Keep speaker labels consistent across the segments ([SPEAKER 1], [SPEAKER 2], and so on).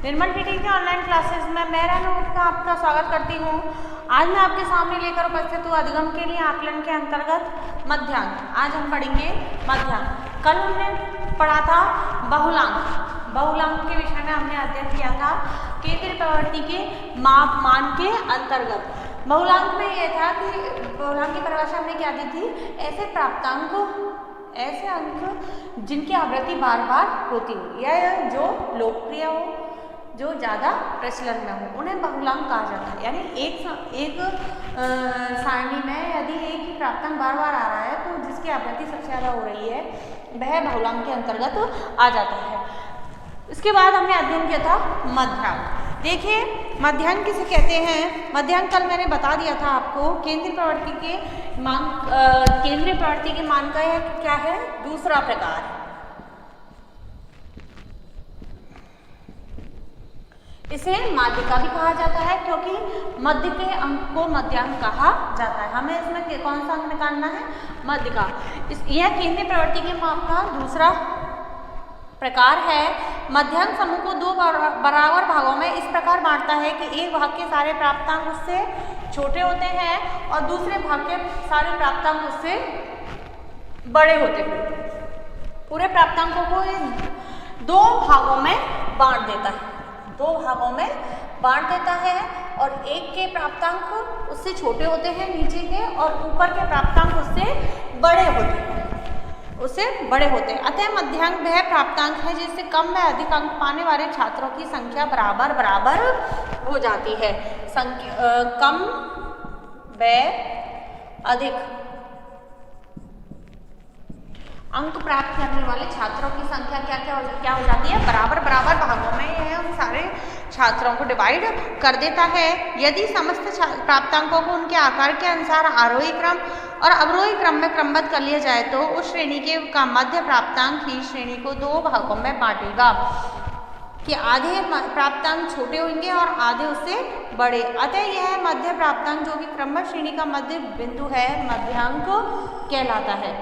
[SPEAKER 1] निर्मल TT के online classes में मैं रानूट का आपका स्वागत करती हूँ। आज मैं आपके सामने लेकर उपस्थित हूँ अधिगम के लिए आकलन के अंतर्गत मध्यांक। आज हम पढ़ेंगे मध्यांक। कल हमने पढ़ा था बहुलांक। बहुलांक के विषय में हमने अध्ययन किया था केंद्रीय प्रवृत्ति के मान के अंतर्गत। बहुलांक में यह था कि बहुलांक की परिभाषा हमने क्या दी थी, ऐसे प्राप्तांक, ऐसे अंक जिनकी आवृत्ति बार बार होती हो या जो लोकप्रिय हो, जो ज़्यादा प्रचलन में हो, उन्हें बहुलांक कहा जाता है। यानी एक सारणी में यदि एक ही प्राप्तांक बार बार आ रहा है तो जिसकी आवृत्ति सबसे ज़्यादा हो रही है वह बहुलांक के अंतर्गत आ जाता है। इसके बाद हमने अध्ययन किया था मध्यांक। देखिए मध्यांक किसे कहते हैं। मध्यांक कल मैंने बता दिया था आपको, केंद्रीय प्रवृत्ति के मान का यह क्या है, दूसरा प्रकार। इसे माध्यिका भी कहा जाता है क्योंकि मध्य के अंक को मध्यांक कहा जाता है। हमें इसमें कौन सा अंक निकालना है, मध्यिका। यह केंद्रीय प्रवृत्ति के माप का दूसरा प्रकार है। मध्यांक समूह को दो बराबर भागों में इस प्रकार बांटता है कि एक भाग के सारे प्राप्तांक उससे छोटे होते हैं और दूसरे भाग के सारे प्राप्तांक उससे बड़े होते हैं। पूरे प्राप्तांकों को दो भागों में बांट देता है, दो भागों में बांट देता है और एक के प्राप्तांक उससे छोटे होते हैं नीचे के, और ऊपर के प्राप्तांक उससे बड़े होते हैं, उससे बड़े होते हैं। अतः मध्यांक वह प्राप्तांक है जिससे कम व अधिक अंक पाने वाले छात्रों की संख्या बराबर बराबर हो जाती है। कम व अधिक अंक प्राप्त करने वाले छात्रों की संख्या क्या हो जाती है, बराबर बराबर भागों में यह उन सारे छात्रों को डिवाइड कर देता है। यदि समस्त प्राप्तांकों को उनके आकार के अनुसार आरोही क्रम और अवरोही क्रम में क्रमबद्ध कर लिया जाए तो उस श्रेणी का मध्य प्राप्तांक ही श्रेणी को दो भागों में बांटेगा कि आधे प्राप्तांक छोटे होंगे और आधे उससे बड़े। अतः यह मध्य प्राप्तांक जो कि क्रमबद्ध श्रेणी का मध्य बिंदु है, मध्यांक कहलाता है।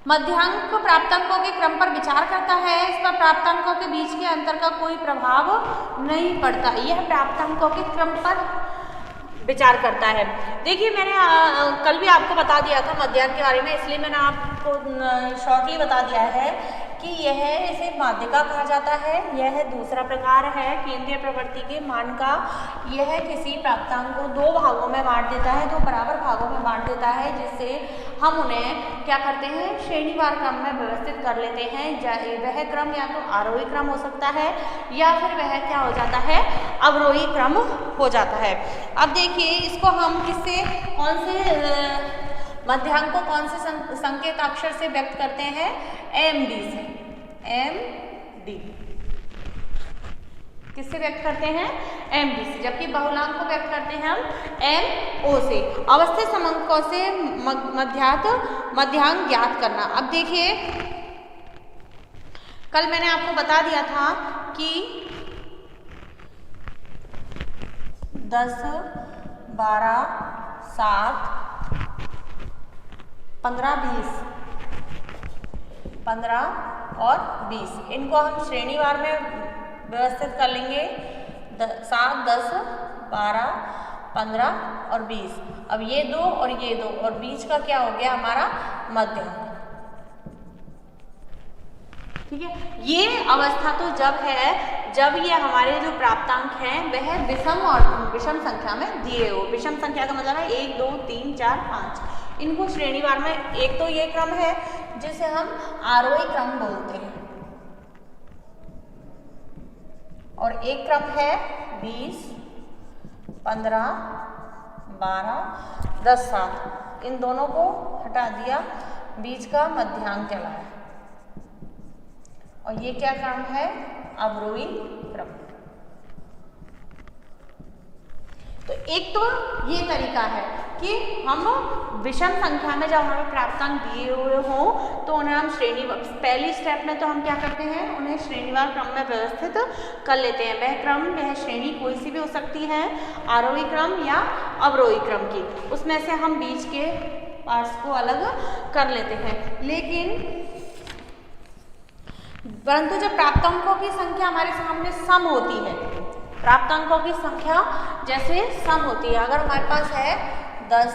[SPEAKER 1] मध्यांक प्राप्तांकों के क्रम पर विचार करता है। इस पर प्राप्तांकों के बीच के अंतर का कोई प्रभाव नहीं पड़ता। यह प्राप्तांकों के क्रम पर विचार करता है। देखिए मैंने कल भी आपको बता दिया था मध्यांक के बारे में, इसलिए मैंने आपको शॉर्टली बता दिया है कि इसे माध्यिका कहा जाता है। यह दूसरा प्रकार है केंद्रीय प्रवृत्ति के मान का। यह किसी प्राप्तांक को दो भागों में बांट देता है, दो बराबर भागों में बांट देता है, जिससे हम उन्हें क्या करते हैं, श्रेणीवार क्रम में व्यवस्थित कर लेते हैं। वह क्रम या तो आरोही क्रम हो सकता है या फिर वह क्या हो जाता है, अवरोही क्रम हो जाता है। अब देखिए इसको हम कौन से मध्यांक को कौन से संकेत अक्षर से व्यक्त करते हैं, MD से। MD किससे व्यक्त करते हैं, MD से। जबकि बहुलांक को व्यक्त करते हैं हम MO से। अवस्थित समंकों से मध्यांक ज्ञात करना। अब देखिए कल मैंने आपको बता दिया था कि 10, 12, 7, 15, 20, 15 और 20 इनको हम श्रेणीवार में व्यवस्थित कर लेंगे। 7, 10, 12, 15 और 20। अब ये दो और ये दो और बीच का क्या हो गया हमारा मध्यांक। ठीक है, ये अवस्था तो जब ये हमारे जो प्राप्तांक हैं वह विषम संख्या में दिए हो। विषम संख्या का मतलब है 1, 2, 3, 4, 5। इनको श्रेणीवार में एक तो ये क्रम है जिसे हम आरोही क्रम बोलते हैं, और एक क्रम है 20, 15, 12, 10, 7। इन दोनों को हटा दिया, बीच का मध्यांक कहलाया। और ये क्या क्रम है, अवरोही क्रम। तो एक तो ये तरीका है कि हम विषम संख्या में जब हमें प्राप्तांक दिए हुए हों तो उन्हें हम पहली स्टेप में तो हम क्या करते हैं, उन्हें श्रेणीवार क्रम में व्यवस्थित कर लेते हैं। वह श्रेणी कोई सी भी हो सकती है, आरोही क्रम या अवरोही क्रम की। उसमें से हम बीच के पार्ट्स को अलग कर लेते हैं। लेकिन परंतु जब प्राप्तांकों की संख्या हमारे सामने सम होती है, प्राप्तांकों की संख्या जैसे सम होती है, अगर हमारे पास है 10,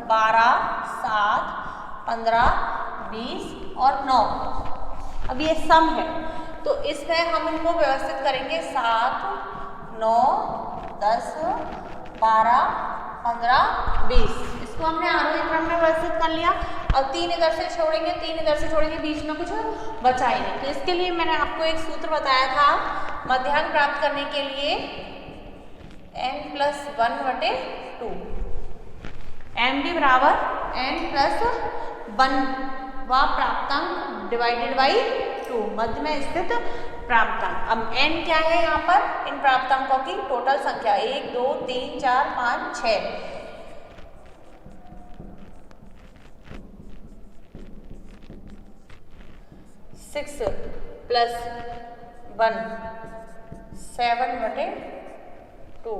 [SPEAKER 1] 12, 7, 15, 20 और 9, अब ये सम है तो इसमें हम इनको व्यवस्थित करेंगे 7, 9, 10, 12, 15, 20। इसको हमने आरोही क्रम में व्यवस्थित कर लिया। अब 3 इधर से छोड़ेंगे, 3 इधर से छोड़ेंगे, बीच में कुछ बचा ही नहीं। तो इसके लिए मैंने आपको एक सूत्र बताया था मध्यांक प्राप्त करने के लिए n+1/2, md बराबर n+1 प्राप्तांक डिवाइडेड बाई 2, मध्य में स्थित प्राप्तांक। अब n क्या है यहाँ पर, इन प्राप्तांकों की टोटल संख्या 1, 2, 3, 4, 5, 6। 6 + 1 7/2।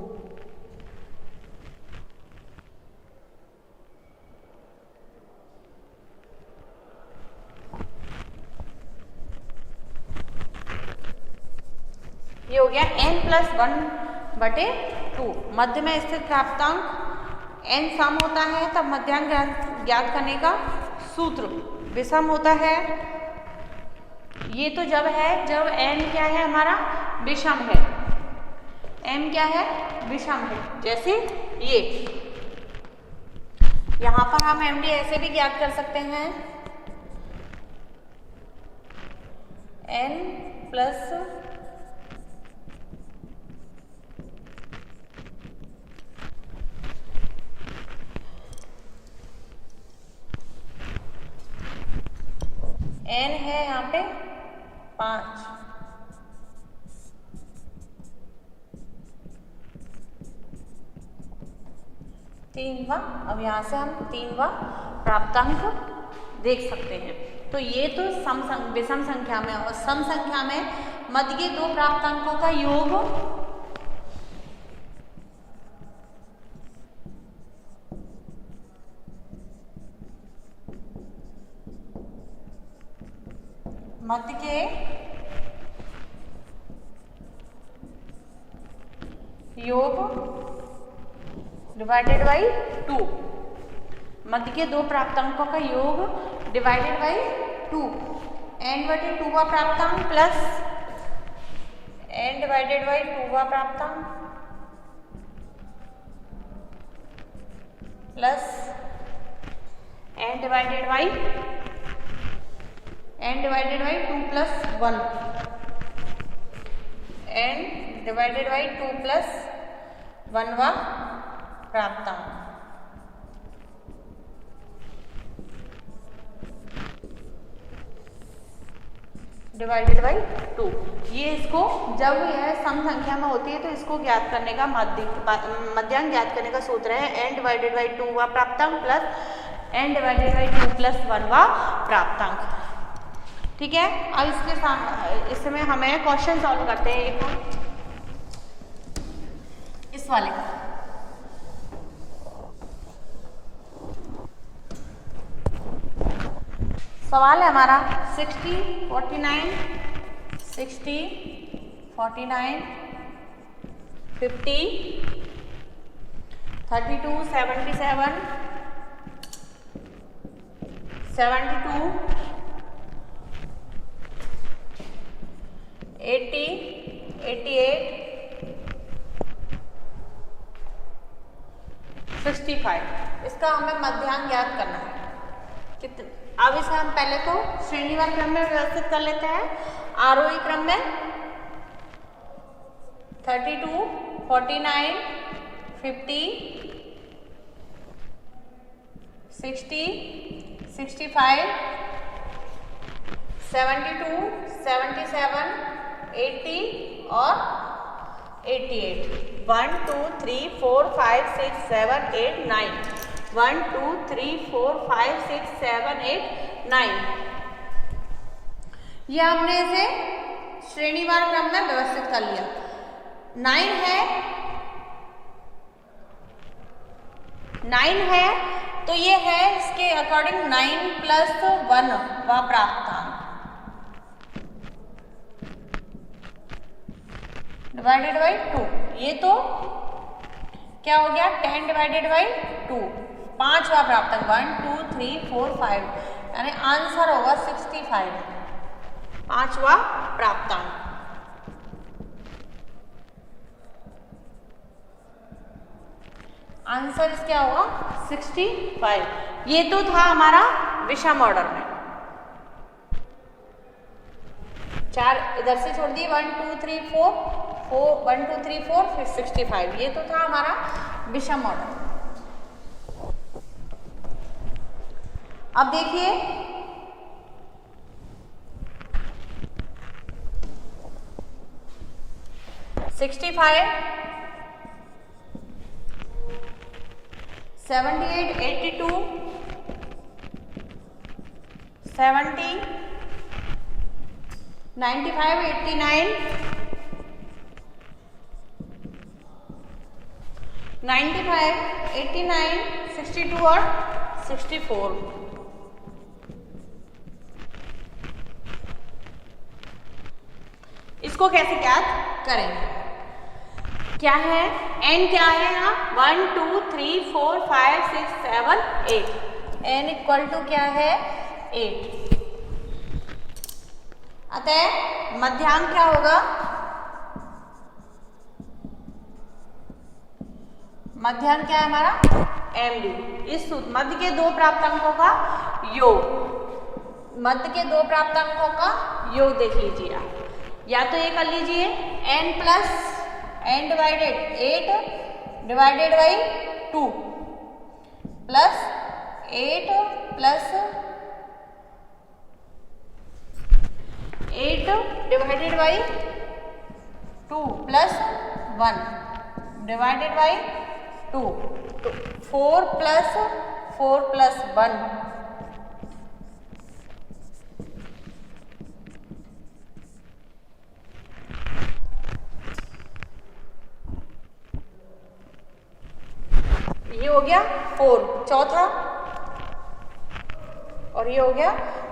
[SPEAKER 1] ये हो गया n+1/2। मध्य में स्थित प्राप्तांक n सम होता है तब मध्यांक ज्ञात करने का सूत्र विषम होता है। ये तो जब है जब n क्या है हमारा विषम है, m क्या है विषम है। जैसे ये यहाँ पर हम md ऐसे भी ज्ञात कर सकते हैं, n प्लस n है यहाँ पे 5, 3वां। अब यहाँ से हम 3वां प्राप्तांक देख सकते हैं। तो ये तो विषम संख्या में, और सम संख्या में मध्य के दो प्राप्तांकों का योग मध्य के योग डिवाइडेड बाई 2, मध्य के दो प्राप्तांकों का योग डिवाइडेड बाई 2, n/2वां प्राप्तांक प्लस n डिवाइडेड बाई 2वां प्राप्तांक plus n divided by 2 + 1, n divided by 2 + 1वां प्राप्तांक। डिवाइडेड बाई 2, ये इसको जब यह सम संख्या में होती है तो इसको ज्ञात करने का मध्यांक ज्ञात करने का सूत्र है n डिवाइडेड बाई 2वां प्राप्तांक प्लस n डिवाइडेड बाई 2 + 1वां प्राप्तांक। ठीक है, अब इसके साथ इसमें हमें क्वेश्चन सॉल्व करते हैं। एक इस वाले का सवाल है हमारा 60, 49, 60, 49, 50, 32, 77, 72, 80, 88, 65। इसका हमें मध्यांक ज्ञात करना है। कितने, अब इसे हम पहले तो श्रेणीवार क्रम में व्यवस्थित कर लेते हैं। आरोही क्रम में 32, 49, 50, 60, 65, 72, 77, 80 और 88। 1, 2, 3, 4, 5, 6, 7, 8, 9। 1, 2, 3, 4, 5, 6, 7, 8, 9। यह हमने इसे श्रेणीवार क्रम में व्यवस्थित कर लिया। 9 है तो ये है इसके अकॉर्डिंग 9 + 1वां प्राप्तांक। डिवाइडेड बाई 2, ये तो क्या हो गया 10 डिवाइडेड बाई 2, पांचवा प्राप्तांक 1 2 3 4 5, यानी आंसर होगा 65, पांचवा प्राप्तांक। आंसर क्या होगा 65। ये तो था हमारा विषम ऑर्डर में, चार इधर से छोड़ दिए 1 2 3 4 1 2 3 4 फिर 65, ये तो था हमारा विषम ऑर्डर। अब देखिए सिक्सटी फाइव 78 82 70 95 89 95 89 62 और 64। इसको कैसे ज्ञात करेंगे? क्या है n, क्या है यहाँ 1 2 3 4 5 6 7 8, n इक्वल टू क्या है 8। अतः मध्यांक क्या होगा? मध्यांक क्या है हमारा md। इस सूत्र मध्य के दो प्राप्तांकों का योग, मध्य के दो प्राप्तांकों का योग देख लीजिए आप, या तो ये कर लीजिए n plus n divided 8 divided by 2 plus 8 plus 8 divided by 2 plus 1 divided by 2, तो 4 प्लस 1 ये हो गया 4 चौथा, और ये हो गया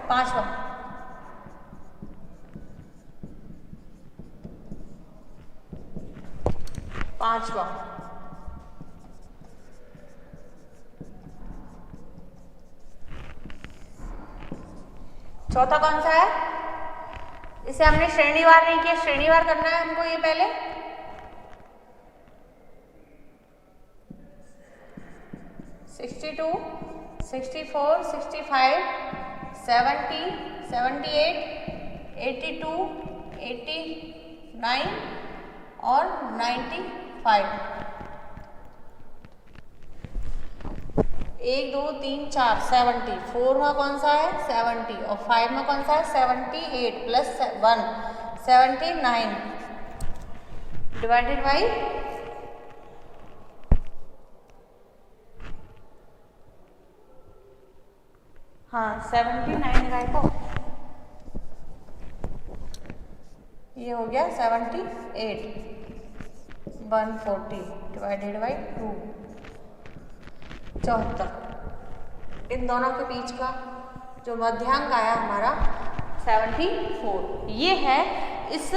[SPEAKER 1] पांचवा। चौथा कौन सा है? इसे हमने श्रेणीवार नहीं किया, श्रेणीवार करना है हमको ये पहले। (62) 64 65 70 78 82 89 और 95। 1 2 3 4 70, 4 में कौन सा है 70 और 5 में कौन सा है 78 प्लस 1 79 डिवाइडेड बाई हाँ 79 राइट को, ये हो गया 78 140 डिवाइडेड बाई 2 74। इन दोनों के बीच का जो मध्यांक आया हमारा 74। ये है इस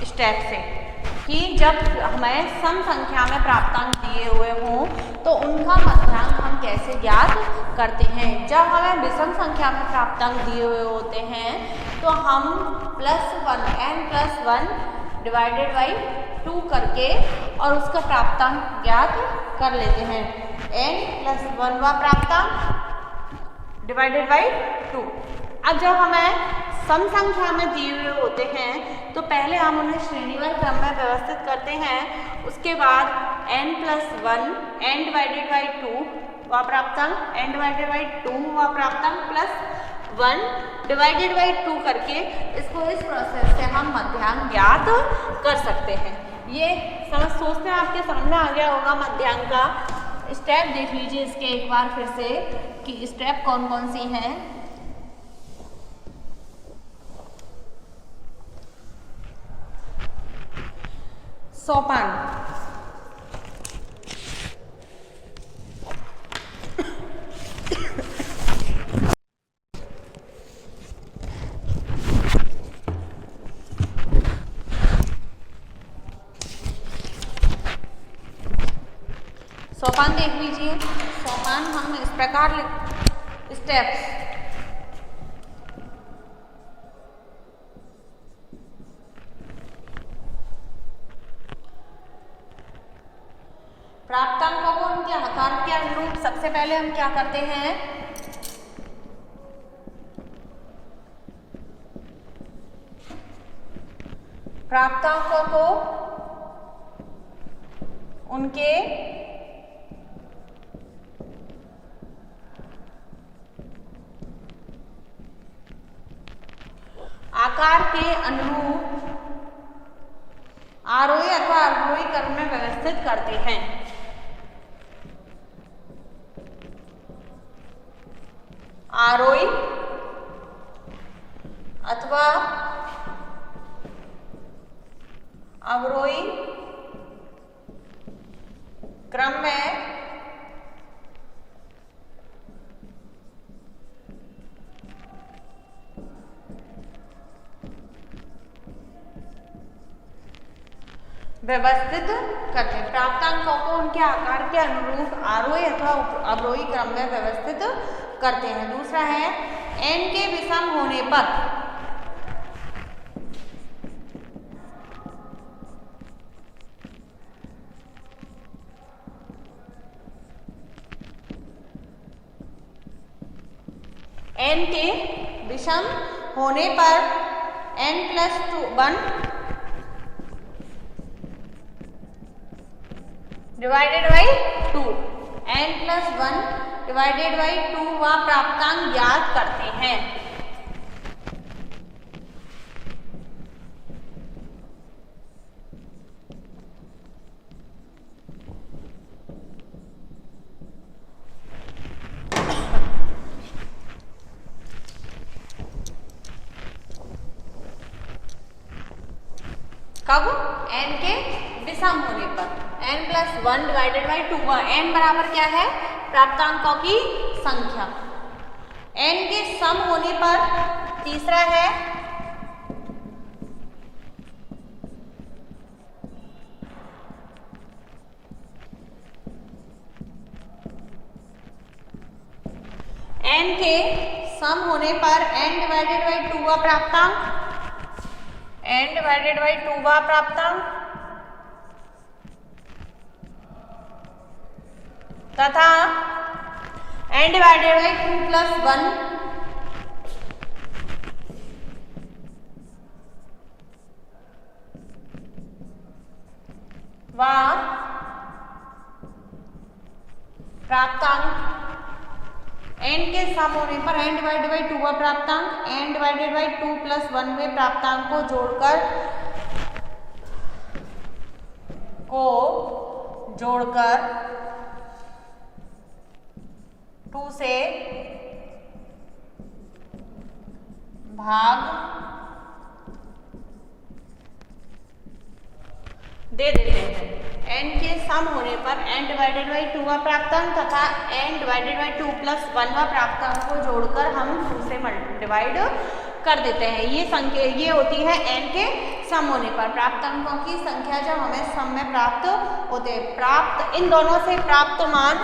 [SPEAKER 1] स्टेप से कि जब हमें सम संख्या में प्राप्तांक दिए हुए हों तो उनका मध्यांक हम कैसे ज्ञात करते हैं। जब हमें विषम संख्या में प्राप्तांक दिए हुए होते हैं तो हम +1 n+1 डिवाइडेड बाई 2 करके और उसका प्राप्तांक ज्ञात कर लेते हैं। n+1 वा प्राप्तांक डिवाइडेड बाई 2। अब जब हमें सम संख्या में दिए हुए होते हैं तो पहले हम उन्हें श्रेणीवार क्रम में व्यवस्थित करते हैं, उसके बाद n+1 n डिवाइडेड बाई 2 वा प्राप्तांक, n डिवाइडेड बाई 2 वा प्राप्तांक प्लस 1 डिवाइडेड बाई 2 करके इसको इस प्रोसेस से हम मध्यांक ज्ञात कर सकते हैं। ये समझ सोचते हैं आपके सामने आ गया होगा मध्यांक का। स्टेप देख लीजिए इसके एक बार फिर से कि स्टेप कौन कौन सी हैं। सोपान, सोपान देख लीजिए। सोपान हम इस प्रकार स्टेप्स प्राप्तांकों को उनके आकार के अनुरूप सबसे पहले हम क्या करते हैं, प्राप्तांकों को उनके आकार के अनुरूप आरोही अथवा अवरोही क्रम में व्यवस्थित करते हैं। आरोही अथवा अवरोही क्रम में व्यवस्थित करते हैं। प्राप्तांकों को उनके आकार के अनुरूप आरोही अथवा अवरोही क्रम में व्यवस्थित करते हैं। दूसरा है n के विषम होने पर n के विषम होने पर n+1 divided by 2, n+1 divided by 2 वह प्राप्तांक ज्ञात करते हैं। कब? n के विषम होने पर, n+1 डिवाइडेड बाई 2, n बराबर क्या है? प्राप्तांकों की संख्या। n के सम होने पर तीसरा है n के सम होने पर n डिवाइडेड बाई 2 का प्राप्तांक, n डिवाइडेड बाई 2 का प्राप्तांक तथा n डिवाइडेड बाई 2+1 व प्राप्तांक n के सम होने पर n डिवाइडेड बाई 2 का प्राप्तांक, n डिवाइडेड बाई 2+1 में प्राप्तांक को जोड़कर 2 से भाग दे देते हैं। n के सम होने पर n डिवाइडेड बाई 2 का प्राप्तांक तथा n डिवाइडेड बाई 2+1 का प्राप्तांक को जोड़कर हम 2 से डिवाइड कर देते हैं। ये संख्या ये होती है n के सम होने पर प्राप्तांकों की संख्या जब हमें सम में प्राप्त होते हैं। प्राप्त इन दोनों से प्राप्त मान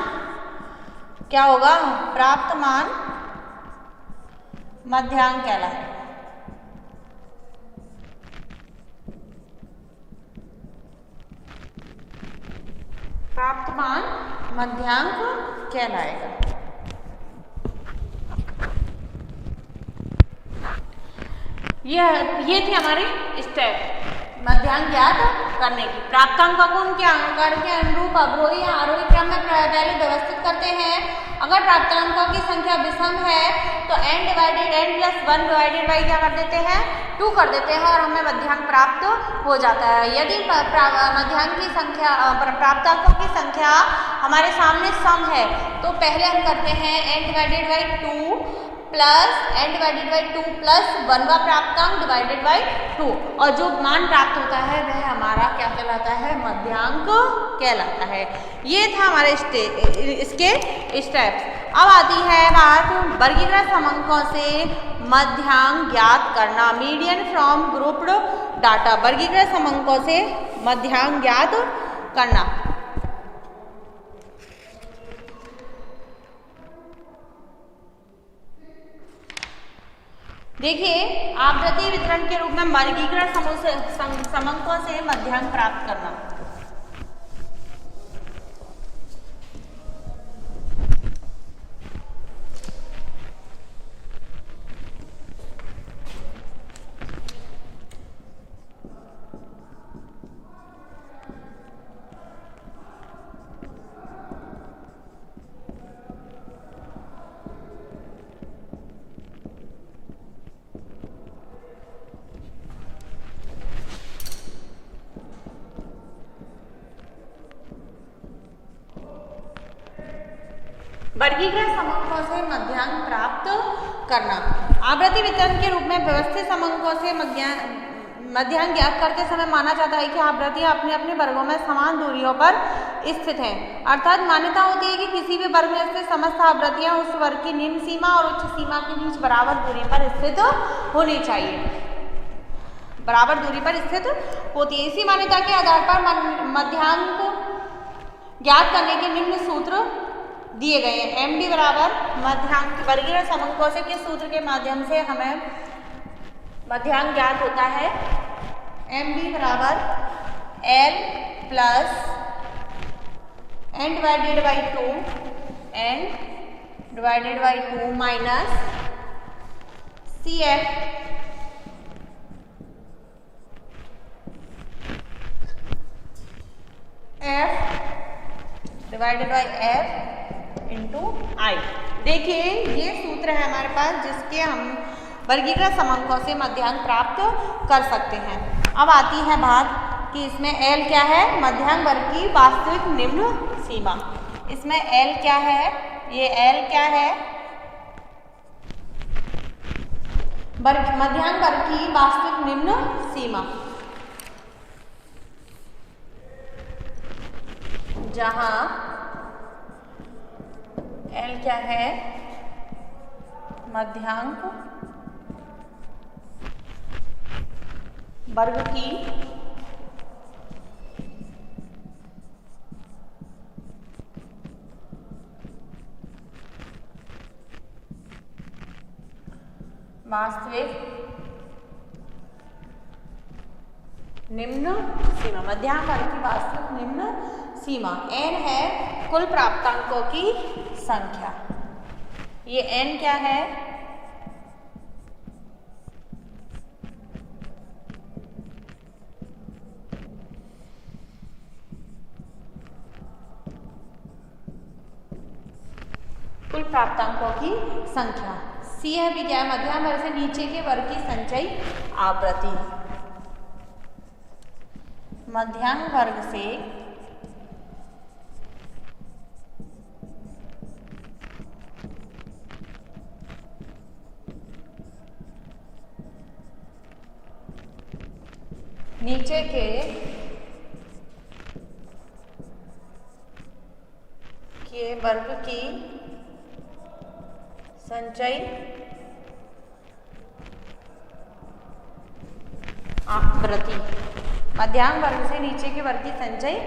[SPEAKER 1] क्या होगा? प्राप्त मान मध्यांक कहलाएगा। प्राप्त मान मध्यांक कहलाएगा। ये थी हमारी स्टेप मध्यांक ज्ञात करने की। प्राप्तांकों को उनके आकार के अनुरूप अवरोही या आरोही क्रम में पहले व्यवस्थित करते हैं। अगर प्राप्तांकों की संख्या विषम है तो n+1 डिवाइडेड बाई क्या कर देते हैं? 2 कर देते हैं और हमें मध्यांक प्राप्त हो जाता है। यदि मध्यांक की संख्या प्राप्तांकों की संख्या हमारे सामने सम है तो पहले हम करते हैं n divided by 2 plus n divided by 2 plus 1 का प्राप्तांक डिवाइडेड बाई 2 और जो मान प्राप्त होता है वह हमारा क्या कहलाता है? मध्यांक कहलाता है। ये था हमारे इसके स्टेप्स। अब आती है बात वर्गीकृत समंकों से मध्यांक ज्ञात करना, मीडियन फ्रॉम ग्रुप्ड डाटा। वर्गीकृत समंकों से मध्यांक ज्ञात करना। देखिए आवृत्ति वितरण के रूप में वर्गीकृत समंकों से मध्यांक प्राप्त करना। वर्गीकृत समंकों से मध्यांक प्राप्त करना। आवृत्ति वितरण के रूप में व्यवस्थित समंकों से मध्यांक ज्ञात करते समय माना जाता है कि आवृत्तियां अपने अपने वर्गों में समान दूरियों पर स्थित हैं। अर्थात मान्यता होती है कि किसी भी वर्ग में स्थित समस्त आवृत्तियां उस वर्ग की निम्न सीमा और उच्च सीमा के बीच बराबर दूरी पर स्थित होनी चाहिए, बराबर दूरी पर स्थित होती है। इसी मान्यता के आधार पर मध्यांक ज्ञात करने के निम्न सूत्र दिए गए हैं। MD बराबर मध्यांक वर्गीकृत समंकों से किस सूत्र के माध्यम से हमें मध्यांक ज्ञात होता है? MD बराबर L plus n divided by 2 minus CF divided by F into i. देखिए ये सूत्र है हमारे पास जिसके हम वर्गीकृत समंकों से मध्यांक प्राप्त कर सकते हैं। अब आती है बात कि इसमें L क्या है? मध्यांक वर्ग की वास्तविक निम्न सीमा। इसमें L क्या है? ये L क्या है? मध्यांक वर्ग की वास्तविक निम्न सीमा, जहां L क्या है? मध्यांक वर्ग की वास्तविक निम्न सीमा, मध्यांक वर्ग की वास्तविक निम्न सीमा। n है कुल प्राप्तांकों की संख्या। ये n क्या है? कुल प्राप्तांकों की संख्या। C है भी क्या है? मध्यांक वर्ग से नीचे के वर्ग की संचयी आवृत्ति। मध्यांक वर्ग से नीचे के वर्ग की संचयी आवृत्ति। मध्यांक वर्ग से नीचे के वर्ग की संचयी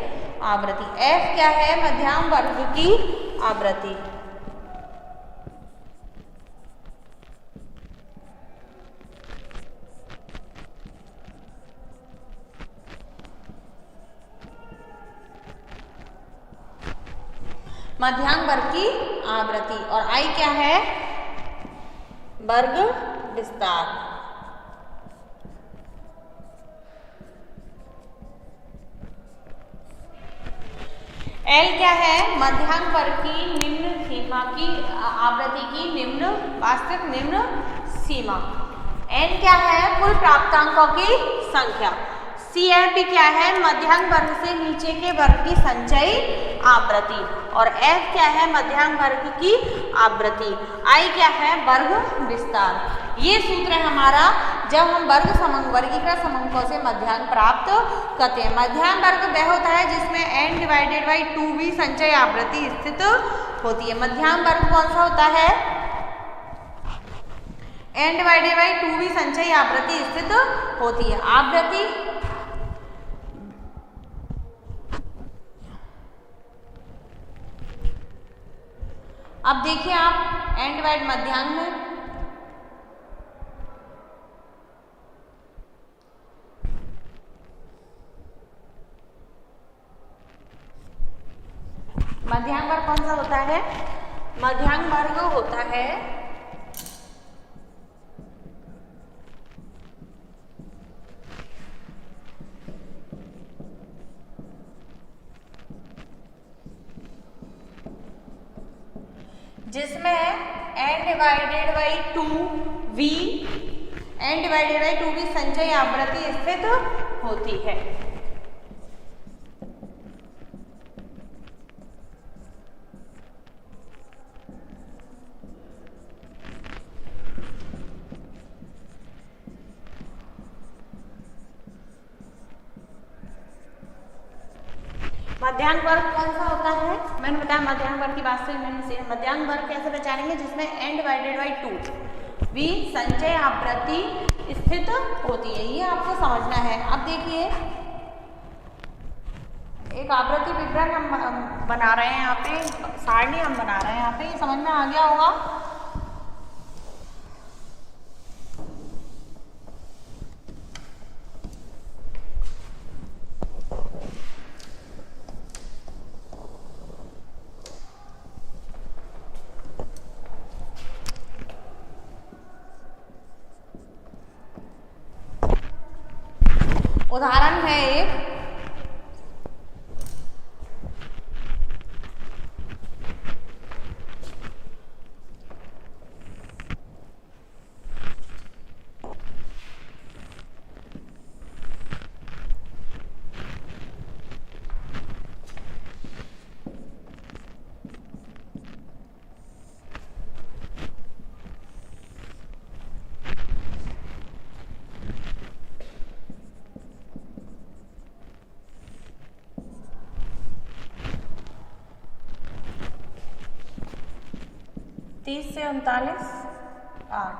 [SPEAKER 1] आवृत्ति। F क्या है? मध्यांक वर्ग की आवृत्ति। मध्यांक वर्ग की आवृत्ति। और I क्या है? वर्ग विस्तार। L क्या है? मध्यांक वर्ग की निम्न सीमा की आवृत्ति की निम्न वास्तविक निम्न सीमा। N क्या है? कुल प्राप्तांकों की संख्या। CF क्या है? मध्यांक वर्ग से नीचे के वर्ग की संचयी आवृत्ति। और F क्या है? मध्यांक वर्ग की आवृत्ति। I क्या है? वर्ग विस्तार। ये सूत्र है हमारा जब हम वर्गीकृत समंकों से मध्यांक प्राप्त करते हैं। मध्यांक वर्ग वह होता है जिसमें n डिवाइडेड बाई 2v संचयी आवृत्ति स्थित होती है। मध्यांक वर्ग कौन सा होता है? n डिवाइडेड बाई 2v संचयी आवृत्ति स्थित होती है। आवृत्ति अब देखिए आप n डिवाइड मध्यांक में मध्यांग वर्ग कौन सा होता है? मध्यांग वर्ग होता है जिसमें n डिवाइडेड बाई 2v संचयी आवृत्ति स्थित होती है। मध्यांग वर्ग कौन सा होता है? मैंने बताया मध्यांग वर्ग की बात से मैंने मध्यांग वर्ग कैसे पहचानेंगे? जिसमें n डिवाइडेड बाई 2v संचय आवृत्ति स्थित होती है, ये आपको समझना है। अब देखिए एक आवृत्ति विवरण हम बना रहे हैं यहाँ पे, सारणी हम बना रहे हैं यहाँ पे, ये समझ में आ गया होगा। उदाहरण है एक, तीस से 39 8,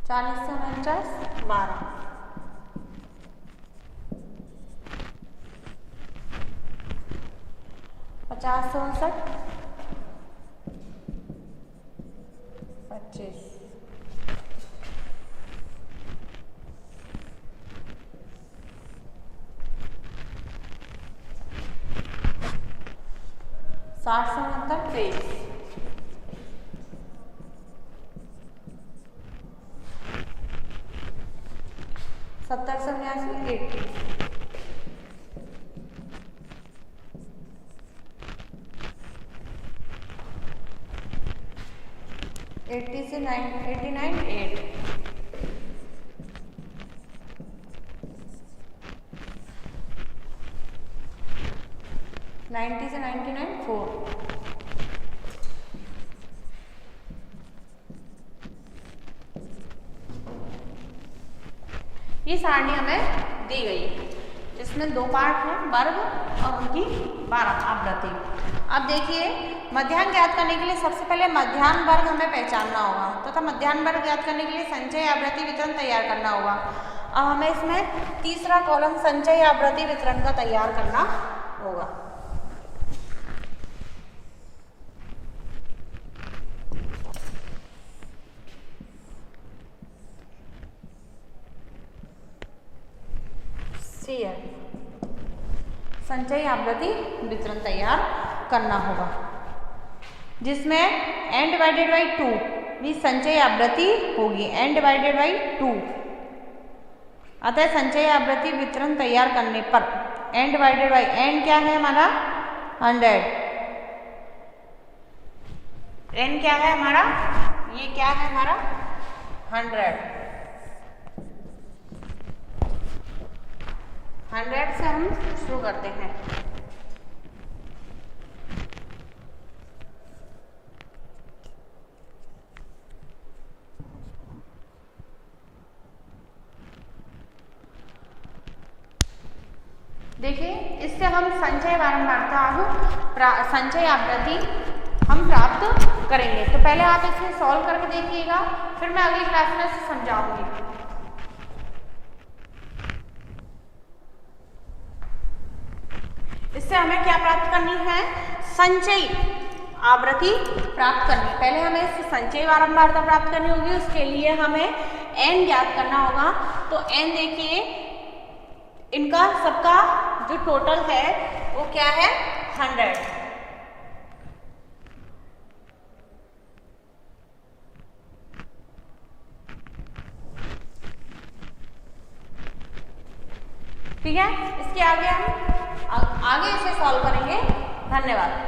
[SPEAKER 1] 40 से 49 12, 50 से 59 25, 60 से 69 23, 70 से 89 80, 80 से 89 8, 90 से 99 4, ये सारणी हमें दी गई है जिसमें दो पार्ट हैं, वर्ग और उनकी 12 आवृत्ति। अब देखिए मध्यांग ज्ञात करने के लिए सबसे पहले मध्यांग वर्ग हमें पहचानना होगा तथा मध्यांग वर्ग ज्ञात करने के लिए संचय आवृत्ति वितरण तैयार करना होगा। अब हमें इसमें तीसरा कॉलम संचय आवृत्ति वितरण का तैयार करना होगा। संचयी आवृत्ति वितरण तैयार करना होगा जिसमें n डिवाइडेड बाई 2 भी संचयी आवृत्ति होगी, n डिवाइडेड बाई 2। अतः संचयी आवृत्ति वितरण तैयार करने पर n डिवाइडेड बाई n क्या है हमारा 100, n क्या है हमारा, ये क्या है हमारा 100 से हम शुरू करते हैं। देखिए इससे हम संचय बारंबारता संचय आवृत्ति हम प्राप्त करेंगे। तो पहले आप इसे सॉल्व करके देखिएगा, फिर मैं अगली क्लास में इसे समझाऊंगी। इससे हमें क्या प्राप्त करनी है, संचयी आवृत्ति प्राप्त करनी। पहले हमें इससे संचयी बारंबारता प्राप्त करनी होगी, उसके लिए हमें n ज्ञात करना होगा। तो n देखिए इनका सबका जो टोटल है वो क्या है 100। ठीक है, इसके आगे हम आगे इसे सॉल्व करेंगे। धन्यवाद।